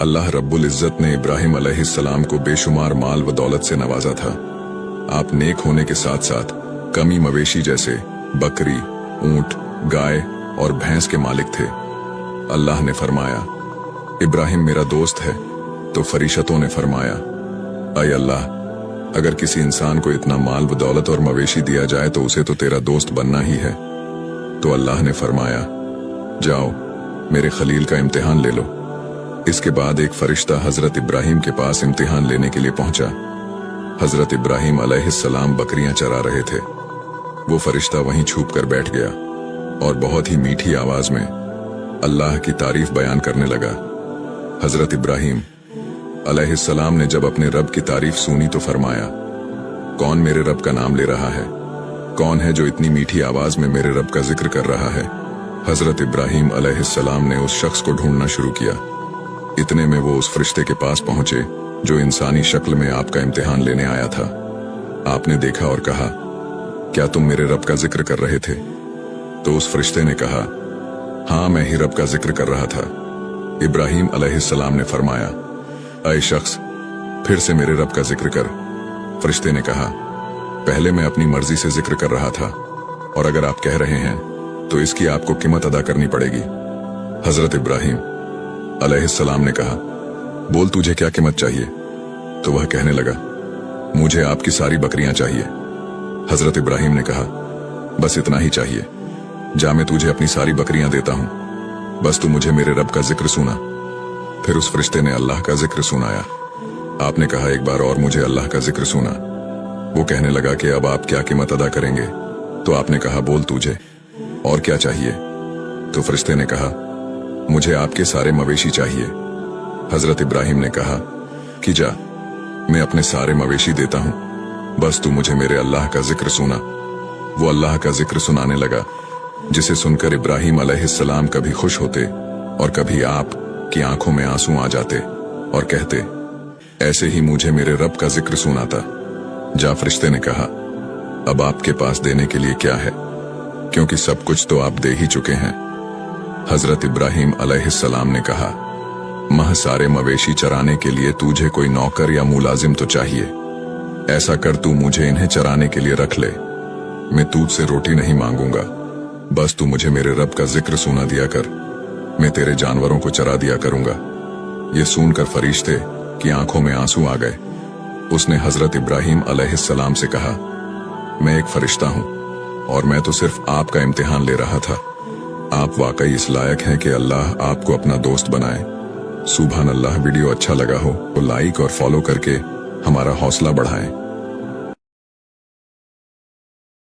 अल्लाह रब्बुल इज्जत ने इब्राहिम अलैहिस्सलाम को बेशुमार माल व दौलत से नवाजा था। आप नेक होने के साथ साथ कमी मवेशी जैसे बकरी, ऊंट, गाय और भैंस के मालिक थे। अल्लाह ने फरमाया, इब्राहिम मेरा दोस्त है। तो फरिश्तों ने फरमाया, ऐ अल्लाह, अगर किसी इंसान को इतना माल व दौलत और मवेशी दिया जाए तो उसे तो तेरा दोस्त बनना ही है। तो अल्लाह ने फरमाया, जाओ मेरे खलील का इम्तिहान ले लो। इसके बाद एक फरिश्ता हजरत इब्राहिम के पास इम्तिहान लेने के लिए पहुंचा। हजरत इब्राहिम अलैहिस्सलाम बकरियां चरा रहे थे। वो फरिश्ता वहीं छुप कर बैठ गया और बहुत ही मीठी आवाज में अल्लाह की तारीफ बयान करने लगा। हजरत इब्राहिम अलैहिस्सलाम ने जब अपने रब की तारीफ सुनी तो फरमाया, कौन मेरे रब का नाम ले रहा है? कौन है जो इतनी मीठी आवाज में मेरे रब का जिक्र कर रहा है? हजरत इब्राहिम अलैहिस्सलाम ने उस शख्स को ढूंढना शुरू किया। इतने में वो उस फरिश्ते के पास पहुंचे जो इंसानी शक्ल में आपका इम्तिहान लेने आया था। आपने देखा और कहा, क्या तुम मेरे रब का जिक्र कर रहे थे? तो उस फरिश्ते ने कहा, हाँ मैं ही रब का जिक्र कर रहा था। इब्राहिम अलैहिस्सलाम ने फरमाया, ऐ शख्स, फिर से मेरे रब का जिक्र कर। फरिश्ते ने कहा, पहले मैं अपनी मर्जी से जिक्र कर रहा था और अगर आप कह रहे हैं तो इसकी आपको कीमत अदा करनी पड़ेगी। हजरत इब्राहिम अलैहिस्सलाम ने कहा, बोल तुझे क्या कीमत चाहिए? तो वह कहने लगा, मुझे आपकी सारी बकरियां चाहिए। हजरत इब्राहिम ने कहा, बस इतना ही चाहिए, जा मैं तुझे अपनी सारी बकरियां देता हूं, बस तू मुझे मेरे रब का जिक्र सुना। फिर उस फरिश्ते ने अल्लाह का जिक्र सुनाया। आपने कहा, एक बार और मुझे अल्लाह का जिक्र सुना। वो कहने लगा कि अब आप क्या कीमत अदा करेंगे? तो आपने कहा, बोल तुझे और क्या चाहिए? तो फरिश्ते ने कहा, मुझे आपके सारे मवेशी चाहिए। हजरत इब्राहिम ने कहा कि जा मैं अपने सारे मवेशी देता हूं, बस तू मुझे मेरे अल्लाह का जिक्र सुना। वो अल्लाह का जिक्र सुनाने लगा, जिसे सुनकर इब्राहिम अलैहिस्सलाम कभी खुश होते और कभी आप की आंखों में आंसू आ जाते और कहते, ऐसे ही मुझे मेरे रब का जिक्र सुनाता। जा फरिश्ते ने कहा, अब आपके पास देने के लिए क्या है, क्योंकि सब कुछ तो आप दे ही चुके हैं। हजरत इब्राहिम अलैहिस्सलाम ने कहा, मह सारे मवेशी चराने के लिए तुझे कोई नौकर या मुलाजिम तो चाहिए। ऐसा कर, तू मुझे इन्हें चराने के लिए रख ले। मैं तुझसे रोटी नहीं मांगूंगा, बस तू मुझे मेरे रब का जिक्र सुना दिया कर, मैं तेरे जानवरों को चरा दिया करूंगा। ये सुनकर फरिश्ते की आंखों में आंसू आ गए। उसने हजरत इब्राहिम अलैहिस्सलाम से कहा, मैं एक फरिश्ता हूं और मैं तो सिर्फ आपका इम्तिहान ले रहा था। आप वाकई इस लायक हैं कि अल्लाह आपको अपना दोस्त बनाए। सुभान अल्लाह। वीडियो अच्छा लगा हो तो लाइक और फॉलो करके हमारा हौसला बढ़ाएं।